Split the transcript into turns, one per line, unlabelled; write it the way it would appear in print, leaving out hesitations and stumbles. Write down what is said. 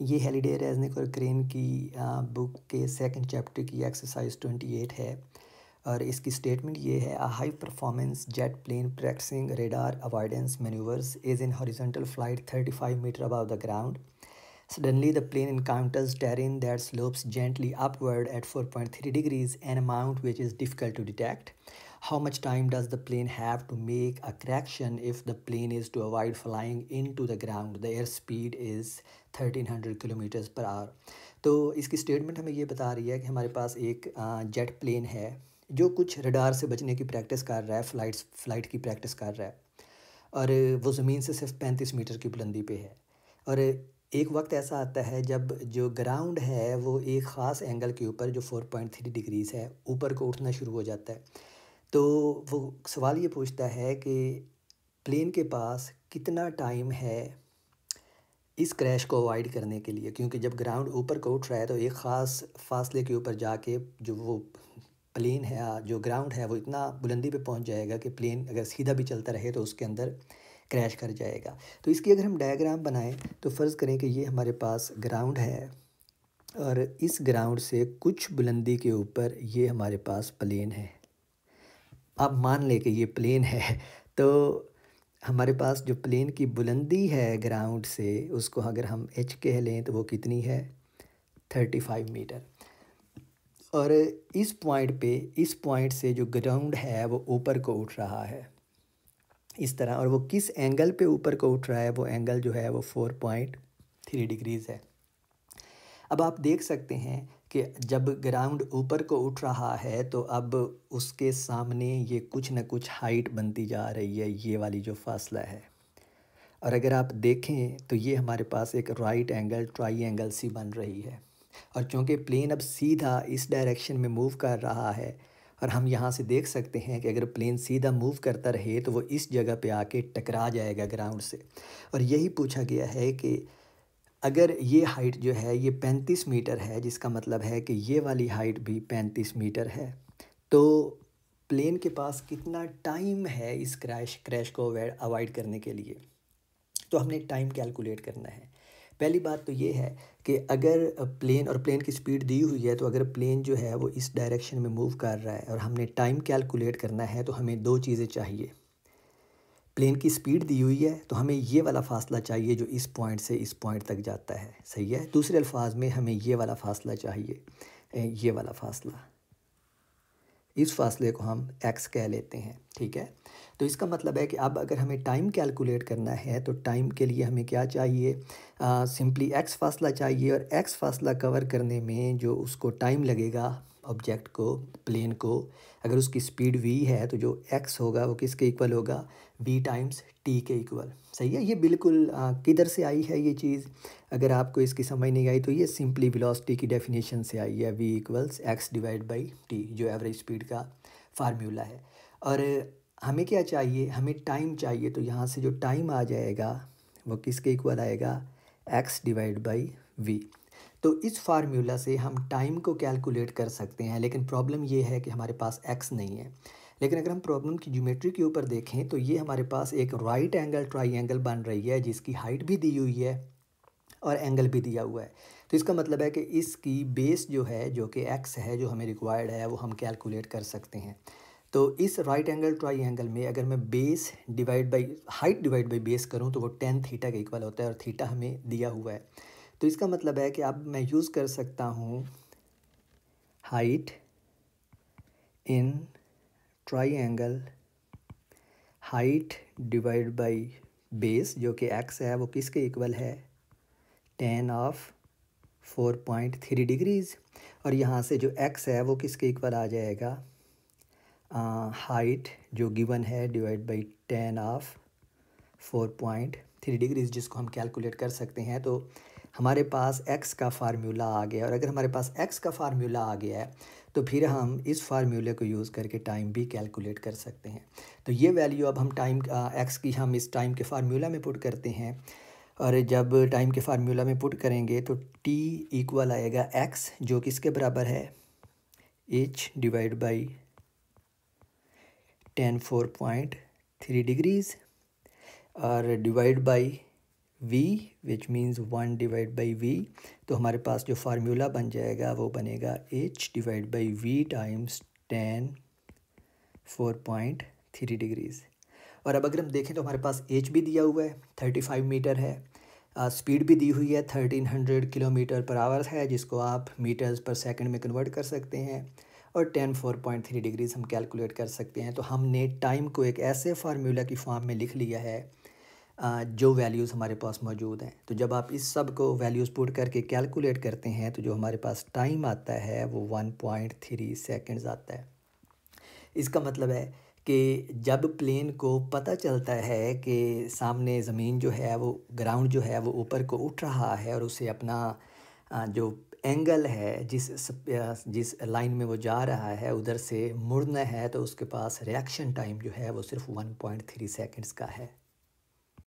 ये हेलिडे रेज़निक और क्रेन की बुक के सेकंड चैप्टर की एक्सरसाइज 28 है और इसकी स्टेटमेंट ये है, a high performance jet plane practicing radar avoidance manoeuvres is in horizontal flight 35 metre above the ground. Suddenly, the plane encounters terrain that slopes gently upward at 4.3 degrees, an amount which is difficult to detect. How much time does the plane have to make a correction if the plane is to avoid flying into the ground? The airspeed is 1300 kilometre per hour. तो इसकी statement हमें ये बता रही है कि हमारे पास एक जेट प्लेन है जो कुछ रडार से बचने की प्रैक्टिस कर रहा है, फ्लाइट की प्रैक्टिस कर रहा है और वो ज़मीन से सिर्फ 35 मीटर की बुलंदी पे है. और एक वक्त ऐसा आता है जब जो ग्राउंड है वो एक ख़ास एंगल के ऊपर जो 4.3 डिग्रीज़ है ऊपर को उठना शुरू हो जाता है. तो वो सवाल ये पूछता है कि प्लेन के पास कितना टाइम है इस क्रैश को अवॉइड करने के लिए, क्योंकि जब ग्राउंड ऊपर को उठ रहा है तो एक ख़ास फासले के ऊपर जाके जो वो प्लेन है, जो ग्राउंड है, वो इतना बुलंदी पे पहुंच जाएगा कि प्लेन अगर सीधा भी चलता रहे तो उसके अंदर क्रैश कर जाएगा. तो इसकी अगर हम डायग्राम बनाएं तो फ़र्ज़ करें कि ये हमारे पास ग्राउंड है और इस ग्राउंड से कुछ बुलंदी के ऊपर ये हमारे पास प्लेन है. अब मान लें कि ये प्लेन है तो हमारे पास जो प्लेन की बुलंदी है ग्राउंड से उसको अगर हम एच कह लें तो वो कितनी है, 35 मीटर. और इस पॉइंट से जो ग्राउंड है वो ऊपर को उठ रहा है इस तरह, और वो किस एंगल पे ऊपर को उठ रहा है, वो एंगल जो है वो 4.3 डिग्रीज़ है. अब आप देख सकते हैं कि जब ग्राउंड ऊपर को उठ रहा है तो अब उसके सामने ये कुछ न कुछ हाइट बनती जा रही है, ये वाली जो फासला है. और अगर आप देखें तो ये हमारे पास एक राइट एंगल ट्राइंगल सी बन रही है. और चूँकि प्लेन अब सीधा इस डायरेक्शन में मूव कर रहा है और हम यहाँ से देख सकते हैं कि अगर प्लेन सीधा मूव करता रहे तो वो इस जगह पे आके टकरा जाएगा ग्राउंड से. और यही पूछा गया है कि अगर ये हाइट जो है ये 35 मीटर है, जिसका मतलब है कि ये वाली हाइट भी 35 मीटर है, तो प्लेन के पास कितना टाइम है इस क्रैश को अवॉइड करने के लिए. तो हमने टाइम कैलकुलेट करना है. पहली बात तो ये है कि अगर प्लेन की स्पीड दी हुई है, तो अगर प्लेन जो है वो इस डायरेक्शन में मूव कर रहा है और हमने टाइम कैलकुलेट करना है तो हमें दो चीज़ें चाहिए. प्लेन की स्पीड दी हुई है तो हमें ये वाला फासला चाहिए जो इस पॉइंट से इस पॉइंट तक जाता है, सही है. दूसरे अल्फाज में हमें ये वाला फासला चाहिए, ये वाला फासला, इस फासले को हम x कह लेते हैं, ठीक है. तो इसका मतलब है कि अब अगर हमें टाइम कैलकुलेट करना है तो टाइम के लिए हमें क्या चाहिए, सिंपली x फासला चाहिए. और x फासला कवर करने में जो उसको टाइम लगेगा ऑब्जेक्ट को, प्लेन को, अगर उसकी स्पीड v है तो जो x होगा वो किसके इक्वल होगा, v टाइम्स t के इक्वल. सही है. ये बिल्कुल किधर से आई है ये चीज़, अगर आपको इसकी समझ नहीं आई तो ये सिंपली वेलोसिटी की डेफिनेशन से आई है, v equals x divide by t, जो एवरेज स्पीड का फार्मूला है. और हमें क्या चाहिए, हमें टाइम चाहिए. तो यहाँ से जो टाइम आ जाएगा वो किसके इक्वल आएगा, x डिवाइड बाई v. तो इस फार्मूला से हम टाइम को कैलकुलेट कर सकते हैं, लेकिन प्रॉब्लम ये है कि हमारे पास x नहीं है. लेकिन अगर हम प्रॉब्लम की ज्योमेट्री के ऊपर देखें तो ये हमारे पास एक राइट एंगल ट्राइंगल बन रही है जिसकी हाइट भी दी हुई है और एंगल भी दिया हुआ है. तो इसका मतलब है कि इसकी बेस जो है, जो कि x है, जो हमें रिक्वायर्ड है, वो हम कैलकुलेट कर सकते हैं. तो इस राइट एंगल ट्राइंगल में अगर मैं base divide by height divide by base करूं तो वो tan थीटा के इक्वल होता है और थीटा हमें दिया हुआ है. तो इसका मतलब है कि अब मैं यूज़ कर सकता हूं height in triangle, height divide by base जो कि x है वो किसके इक्वल है, tan ऑफ 4.3 डिग्रीज़. और यहाँ से जो x है वो किसके इक्वल आ जाएगा, हाइट जो गिवन है divide by tan of 4.3 degrees, जिसको हम कैलकुलेट कर सकते हैं. तो हमारे पास x का फार्मूला आ गया. और अगर हमारे पास x का फार्मूला आ गया है तो फिर हम इस फार्मूले को यूज़ करके टाइम भी कैलकुलेट कर सकते हैं. तो ये वैल्यू अब हम टाइम x की हम इस टाइम के फार्मूला में पुट करते हैं. और जब टाइम के फार्मूला में पुट करेंगे तो t इक्वल आएगा x जो किसके बराबर है, h divide by tan 4.3 degrees और divide by v which means 1 divide by v। तो हमारे पास जो फार्मूला बन जाएगा वो बनेगा h divide by v times tan 4.3 degrees. और अब अगर हम देखें तो हमारे पास h भी दिया हुआ है 35 मीटर है, स्पीड भी दी हुई है 1300 किलोमीटर पर आवर है, जिसको आप मीटर्स पर सेकंड में कन्वर्ट कर सकते हैं, और tan 4.3 डिग्रीज़ हम कैलकुलेट कर सकते हैं। तो हमने टाइम को एक ऐसे फार्मूला की फॉर्म में लिख लिया है जो वैल्यूज़ हमारे पास मौजूद हैं। तो जब आप इस सब को वैल्यूज़ पुट करके कैलकुलेट करते हैं तो जो हमारे पास टाइम आता है वो 1.3 सेकंड्स आता है। इसका मतलब है कि जब प्लेन को पता चलता है कि सामने ज़मीन जो है वो ग्राउंड जो है वो ऊपर को उठ रहा है और उसे अपना जो एंगल है जिस लाइन में वो जा रहा है उधर से मुड़ना है, तो उसके पास रिएक्शन टाइम जो है वो सिर्फ 1.3 सेकंड्स का है।